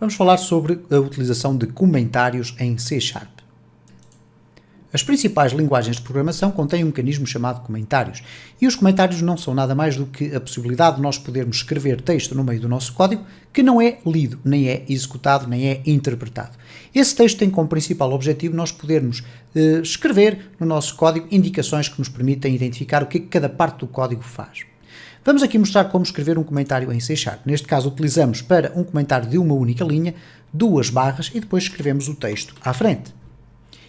Vamos falar sobre a utilização de comentários em C#. As principais linguagens de programação contêm um mecanismo chamado comentários, e os comentários não são nada mais do que a possibilidade de nós podermos escrever texto no meio do nosso código que não é lido, nem é executado, nem é interpretado. Esse texto tem como principal objetivo nós podermos escrever no nosso código indicações que nos permitem identificar o que cada parte do código faz. Vamos aqui mostrar como escrever um comentário em C#. Neste caso utilizamos para um comentário de uma única linha, 2 barras e depois escrevemos o texto à frente.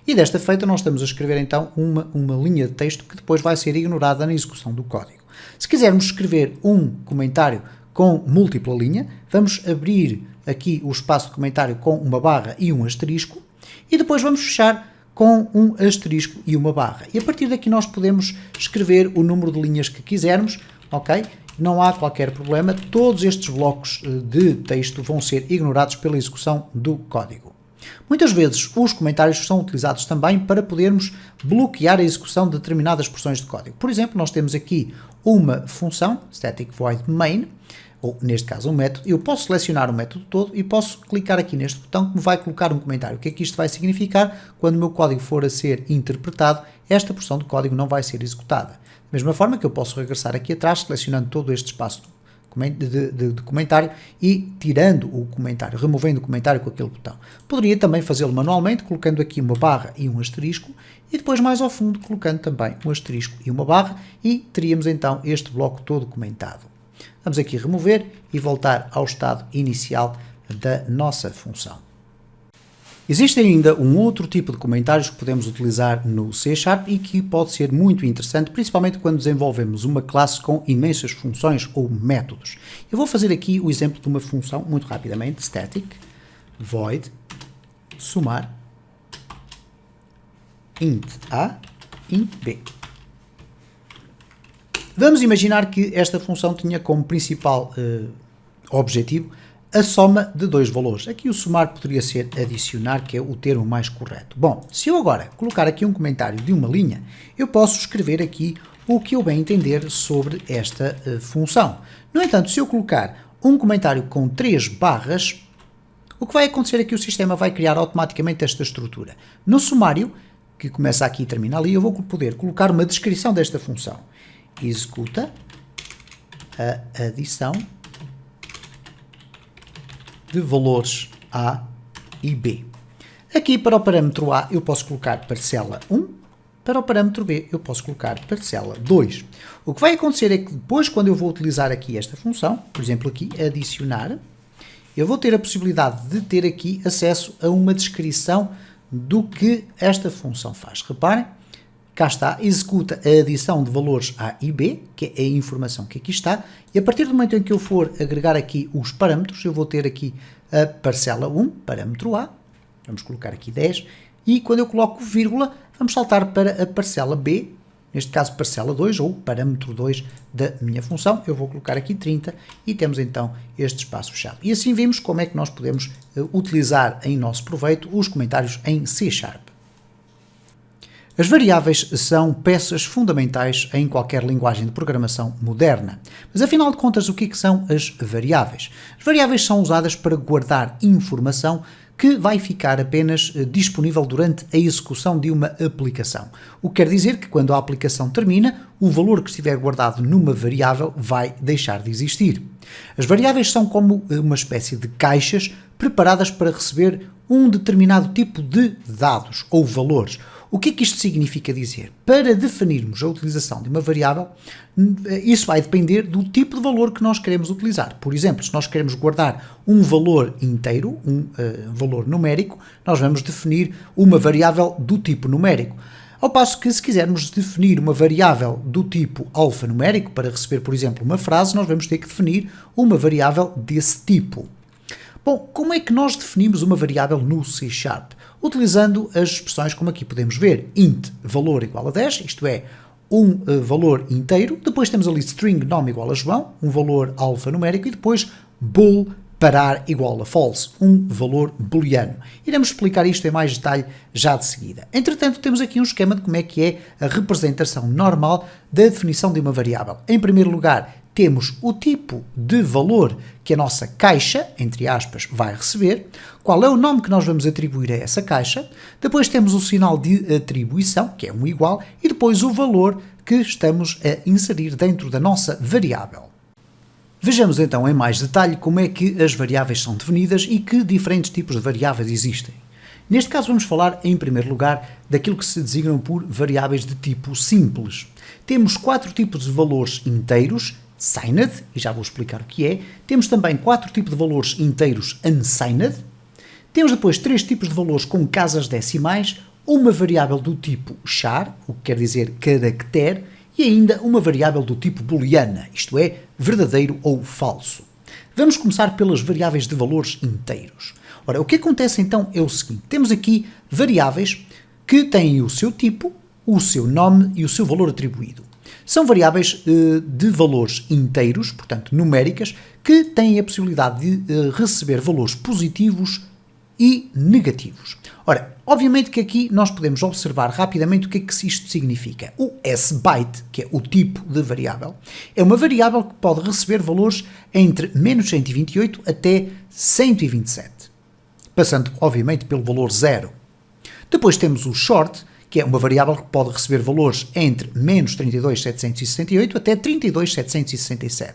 E desta feita nós estamos a escrever então uma linha de texto que depois vai ser ignorada na execução do código. Se quisermos escrever um comentário com múltipla linha, vamos abrir aqui o espaço de comentário com uma barra e um asterisco e depois vamos fechar com um asterisco e uma barra. E a partir daqui nós podemos escrever o número de linhas que quisermos, ok? Não há qualquer problema, todos estes blocos de texto vão ser ignorados pela execução do código. Muitas vezes os comentários são utilizados também para podermos bloquear a execução de determinadas porções de código. Por exemplo, nós temos aqui uma função, static void main, ou neste caso um método, eu posso selecionar o método todo e posso clicar aqui neste botão que me vai colocar um comentário. O que é que isto vai significar? Quando o meu código for a ser interpretado, esta porção de código não vai ser executada. Da mesma forma que eu posso regressar aqui atrás, selecionando todo este espaço de comentário e tirando o comentário, removendo o comentário com aquele botão. Poderia também fazê-lo manualmente, colocando aqui uma barra e um asterisco, e depois mais ao fundo colocando também um asterisco e uma barra, e teríamos então este bloco todo comentado. Vamos aqui remover e voltar ao estado inicial da nossa função. Existe ainda um outro tipo de comentários que podemos utilizar no C# e que pode ser muito interessante, principalmente quando desenvolvemos uma classe com imensas funções ou métodos. Eu vou fazer aqui o exemplo de uma função, muito rapidamente, static void somar int a, int b. Vamos imaginar que esta função tinha como principal objetivo a soma de 2 valores. Aqui o somar poderia ser adicionar, que é o termo mais correto. Bom, se eu agora colocar aqui um comentário de uma linha, eu posso escrever aqui o que eu bem entender sobre esta função. No entanto, se eu colocar um comentário com 3 barras, o que vai acontecer é que o sistema vai criar automaticamente esta estrutura. No sumário, que começa aqui e termina ali, eu vou poder colocar uma descrição desta função. Executa a adição de valores A e B. Aqui para o parâmetro A eu posso colocar parcela 1, para o parâmetro B eu posso colocar parcela 2. O que vai acontecer é que depois, quando eu vou utilizar aqui esta função, por exemplo aqui adicionar, eu vou ter a possibilidade de ter aqui acesso a uma descrição do que esta função faz. Reparem, cá está, executa a adição de valores A e B, que é a informação que aqui está, e a partir do momento em que eu for agregar aqui os parâmetros, eu vou ter aqui a parcela 1, parâmetro A, vamos colocar aqui 10, e quando eu coloco vírgula, vamos saltar para a parcela B, neste caso parcela 2, ou parâmetro 2 da minha função, eu vou colocar aqui 30, e temos então este espaço fechado. E assim vimos como é que nós podemos utilizar em nosso proveito os comentários em C#. As variáveis são peças fundamentais em qualquer linguagem de programação moderna. Mas afinal de contas, o que são as variáveis? As variáveis são usadas para guardar informação que vai ficar apenas disponível durante a execução de uma aplicação. O que quer dizer que quando a aplicação termina, o valor que estiver guardado numa variável vai deixar de existir. As variáveis são como uma espécie de caixas preparadas para receber um determinado tipo de dados ou valores. O que é que isto significa dizer? Para definirmos a utilização de uma variável, isso vai depender do tipo de valor que nós queremos utilizar. Por exemplo, se nós queremos guardar um valor inteiro, um valor numérico, nós vamos definir uma variável do tipo numérico. Ao passo que, se quisermos definir uma variável do tipo alfanumérico, para receber, por exemplo, uma frase, nós vamos ter que definir uma variável desse tipo. Bom, como é que nós definimos uma variável no C#? Utilizando as expressões como aqui podemos ver, int valor igual a 10, isto é, um valor inteiro, depois temos ali string nome igual a João, um valor alfanumérico, e depois bool parar igual a false, um valor booleano. Iremos explicar isto em mais detalhe já de seguida. Entretanto, temos aqui um esquema de como é que é a representação normal da definição de uma variável. Em primeiro lugar, temos o tipo de valor que a nossa caixa, entre aspas, vai receber, qual é o nome que nós vamos atribuir a essa caixa, depois temos o sinal de atribuição, que é um igual, e depois o valor que estamos a inserir dentro da nossa variável. Vejamos então em mais detalhe como é que as variáveis são definidas e que diferentes tipos de variáveis existem. Neste caso vamos falar, em primeiro lugar, daquilo que se designam por variáveis de tipo simples. Temos 4 tipos de valores inteiros, signed, e já vou explicar o que é. Temos também 4 tipos de valores inteiros unsigned. Temos depois 3 tipos de valores com casas decimais, uma variável do tipo char, o que quer dizer caractere, e ainda uma variável do tipo booleana, isto é, verdadeiro ou falso. Vamos começar pelas variáveis de valores inteiros. Ora, o que acontece então é o seguinte, temos aqui variáveis que têm o seu tipo, o seu nome e o seu valor atribuído. São variáveis de valores inteiros, portanto numéricas, que têm a possibilidade de receber valores positivos e negativos. Ora, obviamente que aqui nós podemos observar rapidamente o que é que isto significa. O sbyte, que é o tipo de variável, é uma variável que pode receber valores entre menos 128 até 127, passando obviamente pelo valor 0. Depois temos o short, que é uma variável que pode receber valores entre menos 32.768 até 32.767.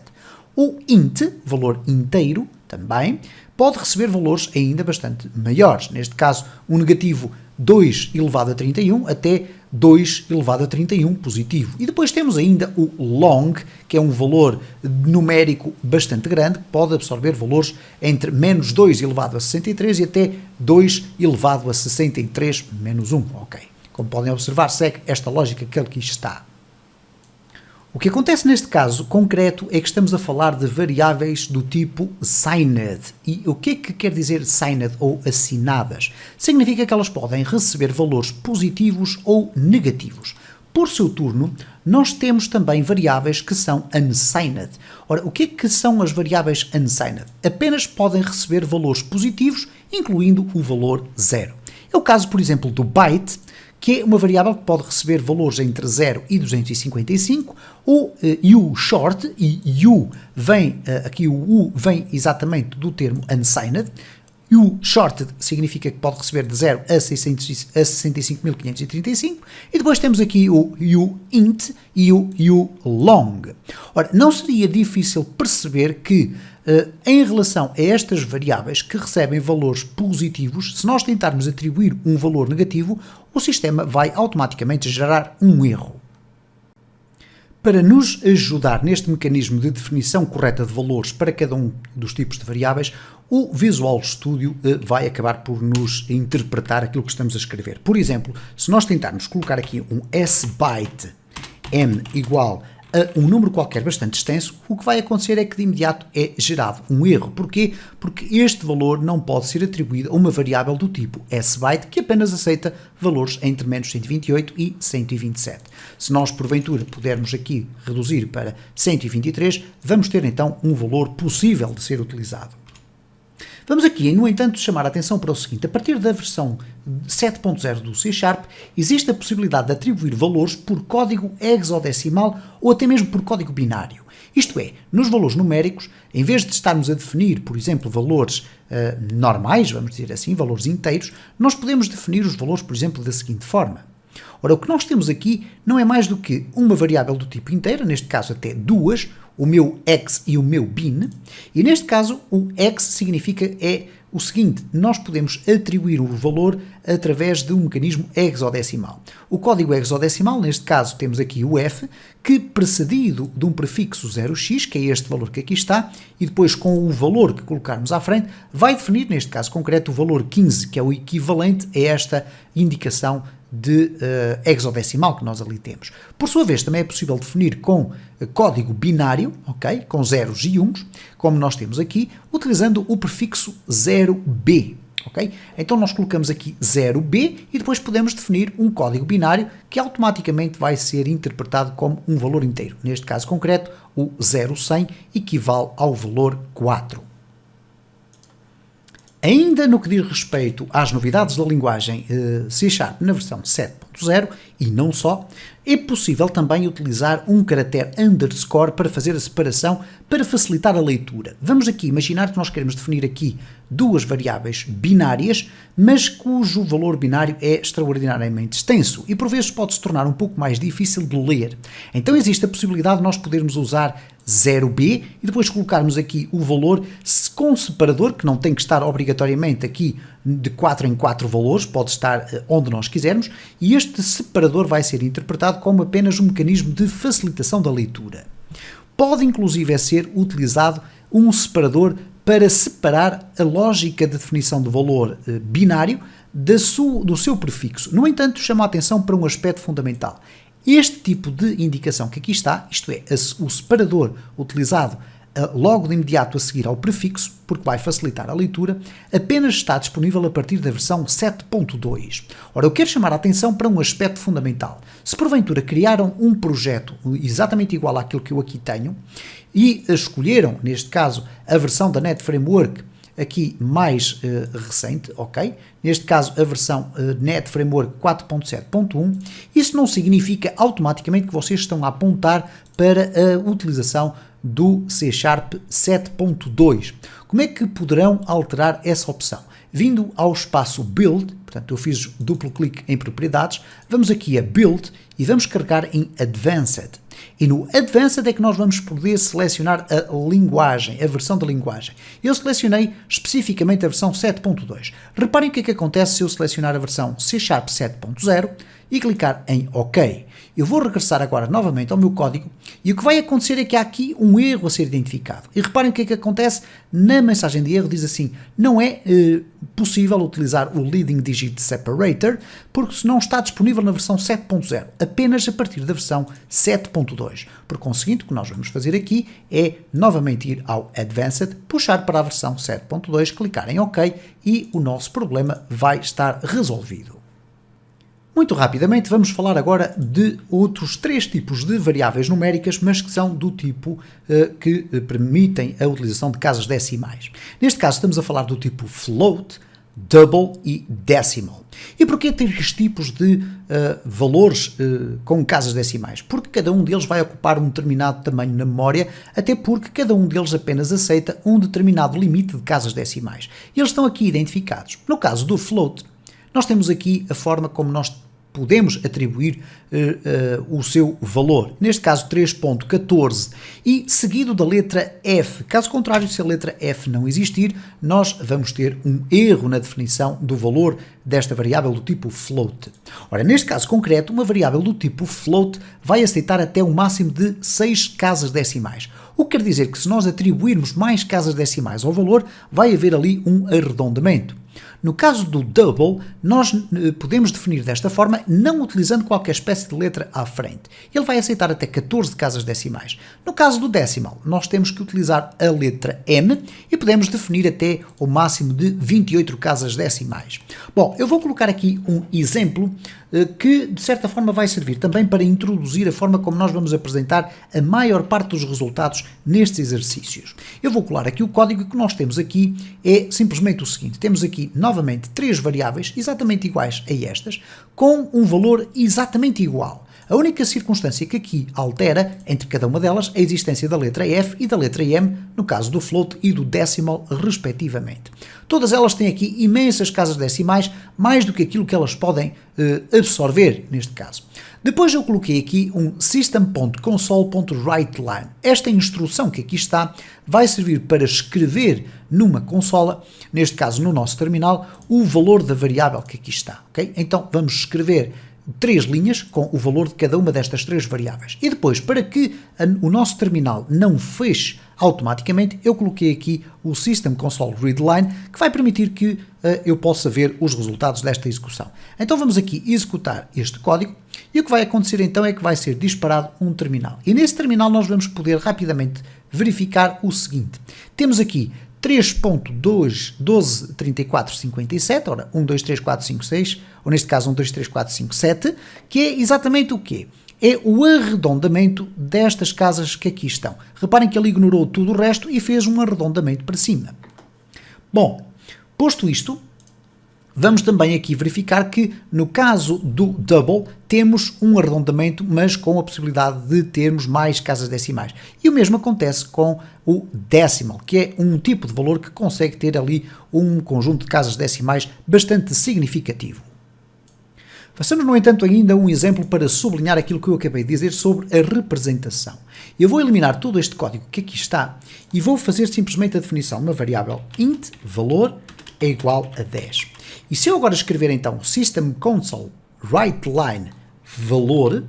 O int, valor inteiro, também, pode receber valores ainda bastante maiores. Neste caso, um negativo 2 elevado a 31 até 2 elevado a 31 positivo. E depois temos ainda o long, que é um valor numérico bastante grande, que pode absorver valores entre menos 2 elevado a 63 e até 2 elevado a 63 menos 1. Ok. Como podem observar, segue esta lógica que aqui está. O que acontece neste caso concreto é que estamos a falar de variáveis do tipo signed. E o que é que quer dizer signed ou assinadas? Significa que elas podem receber valores positivos ou negativos. Por seu turno, nós temos também variáveis que são unsigned. Ora, o que é que são as variáveis unsigned? Apenas podem receber valores positivos, incluindo o valor 0. É o caso, por exemplo, do byte, que é uma variável que pode receber valores entre 0 e 255, o short, e aqui o U vem exatamente do termo unsigned, e o shorted significa que pode receber de 0 a 65.535, e depois temos aqui o int e o long. Ora, não seria difícil perceber que em relação a estas variáveis que recebem valores positivos, se nós tentarmos atribuir um valor negativo, o sistema vai automaticamente gerar um erro. Para nos ajudar neste mecanismo de definição correta de valores para cada um dos tipos de variáveis, o Visual Studio vai acabar por nos interpretar aquilo que estamos a escrever. Por exemplo, se nós tentarmos colocar aqui um sbyte n igual a um número qualquer bastante extenso, o que vai acontecer é que de imediato é gerado um erro. Porquê? Porque este valor não pode ser atribuído a uma variável do tipo sbyte, que apenas aceita valores entre menos 128 e 127. Se nós, porventura, pudermos aqui reduzir para 123, vamos ter então um valor possível de ser utilizado. Vamos aqui, no entanto, chamar a atenção para o seguinte: a partir da versão 7.0 do C#, existe a possibilidade de atribuir valores por código hexadecimal ou até mesmo por código binário. Isto é, nos valores numéricos, em vez de estarmos a definir, por exemplo, valores normais, vamos dizer assim, valores inteiros, nós podemos definir os valores, por exemplo, da seguinte forma. Ora, o que nós temos aqui não é mais do que uma variável do tipo inteira, neste caso até duas, o meu x e o meu bin, e neste caso o x significa o seguinte: nós podemos atribuir o valor através de um mecanismo hexadecimal. O código hexadecimal, neste caso temos aqui o f, que precedido de um prefixo 0x, que é este valor que aqui está, e depois com o valor que colocarmos à frente, vai definir, neste caso concreto, o valor 15, que é o equivalente a esta indicação de hexadecimal que nós ali temos. Por sua vez, também é possível definir com código binário, ok, com zeros e uns, como nós temos aqui, utilizando o prefixo 0b. Okay? Então nós colocamos aqui 0b e depois podemos definir um código binário que automaticamente vai ser interpretado como um valor inteiro. Neste caso concreto, o 0100 equivale ao valor 4. Ainda no que diz respeito às novidades da linguagem C# na versão 7.0 e não só, É possível também utilizar um caractere underscore para fazer a separação, para facilitar a leitura. Vamos aqui imaginar que nós queremos definir aqui duas variáveis binárias, mas cujo valor binário é extraordinariamente extenso e por vezes pode se tornar um pouco mais difícil de ler. Então existe a possibilidade de nós podermos usar 0b e depois colocarmos aqui o valor com separador, que não tem que estar obrigatoriamente aqui de 4 em 4 valores, pode estar onde nós quisermos, e este separador vai ser interpretado como apenas um mecanismo de facilitação da leitura. Pode inclusive ser utilizado um separador para separar a lógica de definição de valor binário do seu prefixo. No entanto, chama a atenção para um aspecto fundamental. Este tipo de indicação que aqui está, isto é, o separador utilizado logo de imediato a seguir ao prefixo, porque vai facilitar a leitura, apenas está disponível a partir da versão 7.2. Ora, eu quero chamar a atenção para um aspecto fundamental. Se porventura criaram um projeto exatamente igual àquilo que eu aqui tenho e escolheram, neste caso, a versão da Net Framework aqui mais recente, ok? Neste caso a versão Net Framework 4.7.1, isso não significa automaticamente que vocês estão a apontar para a utilização do C# 7.2. Como é que poderão alterar essa opção? Vindo ao espaço Build, portanto eu fiz duplo clique em propriedades, vamos aqui a Build e vamos carregar em Advanced. E no Advanced é que nós vamos poder selecionar a linguagem, a versão da linguagem. Eu selecionei especificamente a versão 7.2. Reparem o que é que acontece se eu selecionar a versão C# 7.0 e clicar em OK. Eu vou regressar agora novamente ao meu código e o que vai acontecer é que há aqui um erro a ser identificado. E reparem o que é que acontece na mensagem de erro, diz assim, não é possível utilizar o Leading Digit Separator porque não está disponível na versão 7.0, apenas a partir da versão 7.2. Por conseguinte, o que nós vamos fazer aqui é novamente ir ao Advanced, puxar para a versão 7.2, clicar em OK e o nosso problema vai estar resolvido. Muito rapidamente vamos falar agora de outros 3 tipos de variáveis numéricas, mas que são do tipo que permitem a utilização de casas decimais. Neste caso estamos a falar do tipo float, double e decimal. E porquê 3 tipos de valores com casas decimais? Porque cada um deles vai ocupar um determinado tamanho na memória, até porque cada um deles apenas aceita um determinado limite de casas decimais. E eles estão aqui identificados. No caso do float, nós temos aqui a forma como nós podemos atribuir o seu valor, neste caso 3.14, e seguido da letra F. Caso contrário, se a letra F não existir, nós vamos ter um erro na definição do valor desta variável do tipo float. Ora, neste caso concreto, uma variável do tipo float vai aceitar até um máximo de 6 casas decimais. O que quer dizer que se nós atribuirmos mais casas decimais ao valor, vai haver ali um arredondamento. No caso do double, nós podemos definir desta forma, não utilizando qualquer espécie de letra à frente. Ele vai aceitar até 14 casas decimais. No caso do decimal, nós temos que utilizar a letra M e podemos definir até o máximo de 28 casas decimais. Bom, eu vou colocar aqui um exemplo que, de certa forma, vai servir também para introduzir a forma como nós vamos apresentar a maior parte dos resultados nestes exercícios. Eu vou colar aqui o código que nós temos aqui, é simplesmente o seguinte, temos aqui novamente 3 variáveis exatamente iguais a estas, com um valor exatamente igual. A única circunstância que aqui altera entre cada uma delas é a existência da letra F e da letra M, no caso do float e do decimal, respectivamente. Todas elas têm aqui imensas casas decimais, mais do que aquilo que elas podem absorver, neste caso. Depois eu coloquei aqui um system.console.writeLine. Esta instrução que aqui está vai servir para escrever numa consola, neste caso no nosso terminal, o valor da variável que aqui está. Okay? Então vamos escrever 3 linhas com o valor de cada uma destas 3 variáveis. E depois, para que o nosso terminal não feche automaticamente, eu coloquei aqui o System Console Readline, que vai permitir que eu possa ver os resultados desta execução. Então vamos aqui executar este código e o que vai acontecer então é que vai ser disparado um terminal. E nesse terminal nós vamos poder rapidamente verificar o seguinte. Temos aqui 3.123457, ora 1, 2, 3, 4, 5, 6, ou neste caso 1, 2, 3, 4, 5, 7, que é exatamente o quê? É o arredondamento destas casas que aqui estão. Reparem que ele ignorou tudo o resto e fez um arredondamento para cima. Bom, posto isto, Vamos também aqui verificar que, no caso do double, temos um arredondamento, mas com a possibilidade de termos mais casas decimais. E o mesmo acontece com o decimal, que é um tipo de valor que consegue ter ali um conjunto de casas decimais bastante significativo. Façamos, no entanto, ainda um exemplo para sublinhar aquilo que eu acabei de dizer sobre a representação. Eu vou eliminar todo este código que aqui está e vou fazer simplesmente a definição de uma variável int valor é igual a 10. E se eu agora escrever então system console writeLine valor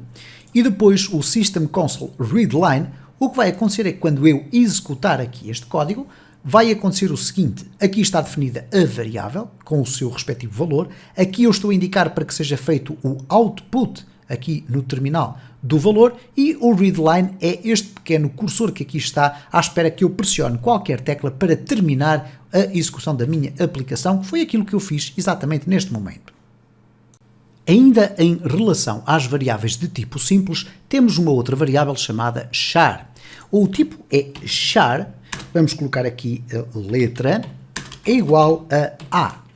e depois o system console readLine, o que vai acontecer é que quando eu executar aqui este código, vai acontecer o seguinte: aqui está definida a variável com o seu respectivo valor, aqui eu estou a indicar para que seja feito o output aqui no terminal do valor e o readLine é este pequeno cursor que aqui está à espera que eu pressione qualquer tecla para terminar a execução da minha aplicação. Foi aquilo que eu fiz exatamente neste momento. Ainda em relação às variáveis de tipo simples, temos uma outra variável chamada char. O tipo é char, vamos colocar aqui a letra, é igual a A.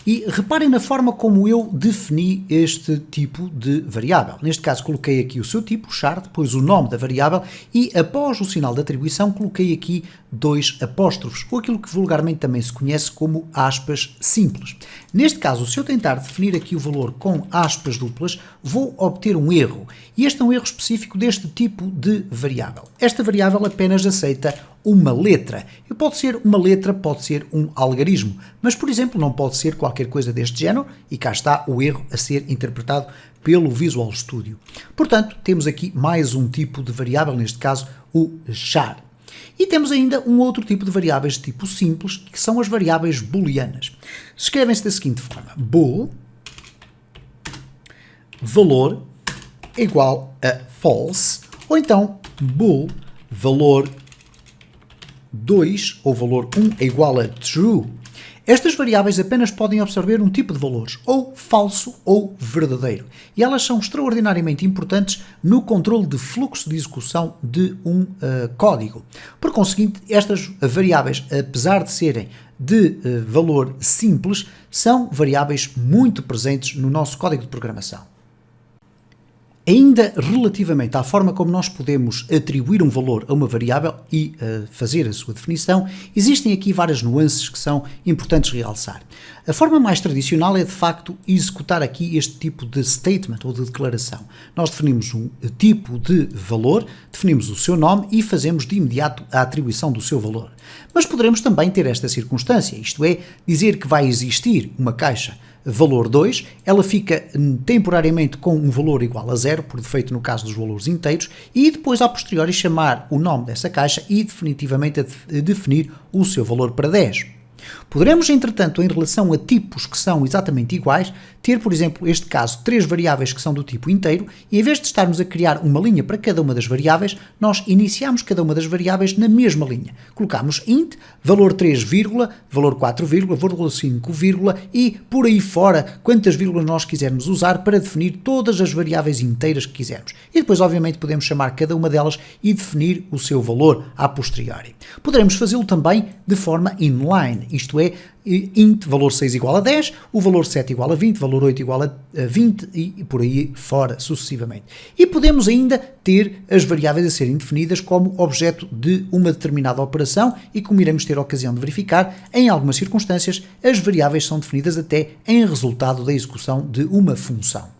E reparem na forma como eu defini este tipo de variável. Neste caso coloquei aqui o seu tipo, char, depois o nome da variável e após o sinal de atribuição coloquei aqui 2 apóstrofos, ou aquilo que vulgarmente também se conhece como aspas simples. Neste caso, se eu tentar definir aqui o valor com aspas duplas, vou obter um erro. E este é um erro específico deste tipo de variável. Esta variável apenas aceita uma letra. E pode ser uma letra, pode ser um algarismo, mas, por exemplo, não pode ser qualquer coisa deste género, e cá está o erro a ser interpretado pelo Visual Studio. Portanto, temos aqui mais um tipo de variável, neste caso o char. E temos ainda um outro tipo de variáveis de tipo simples, que são as variáveis booleanas. Escrevem-se da seguinte forma: bool valor é igual a false, ou então bool valor 2 ou valor 1 é igual a true. Estas variáveis apenas podem absorver um tipo de valores, ou falso ou verdadeiro, e elas são extraordinariamente importantes no controle de fluxo de execução de um código. Por conseguinte, estas variáveis, apesar de serem de valor simples, são variáveis muito presentes no nosso código de programação. Ainda relativamente à forma como nós podemos atribuir um valor a uma variável e fazer a sua definição, existem aqui várias nuances que são importantes realçar. A forma mais tradicional é, de facto, executar aqui este tipo de statement ou de declaração. Nós definimos um tipo de valor, definimos o seu nome e fazemos de imediato a atribuição do seu valor. Mas poderemos também ter esta circunstância, isto é, dizer que vai existir uma caixa valor 2, ela fica temporariamente com um valor igual a 0, por defeito no caso dos valores inteiros, e depois a posteriori chamar o nome dessa caixa e definitivamente definir o seu valor para 10. Poderemos, entretanto, em relação a tipos que são exatamente iguais, ter, por exemplo, este caso, 3 variáveis que são do tipo inteiro, e em vez de estarmos a criar uma linha para cada uma das variáveis, nós iniciamos cada uma das variáveis na mesma linha. Colocamos int, valor 3, valor 4, valor 5, e por aí fora, quantas vírgulas nós quisermos usar para definir todas as variáveis inteiras que quisermos. E depois, obviamente, podemos chamar cada uma delas e definir o seu valor a posteriori. Poderemos fazê-lo também de forma inline, isto é, int valor 6 igual a 10, o valor 7 igual a 20, valor 8 igual a 20 e por aí fora sucessivamente. E podemos ainda ter as variáveis a serem definidas como objeto de uma determinada operação e, como iremos ter a ocasião de verificar, em algumas circunstâncias as variáveis são definidas até em resultado da execução de uma função.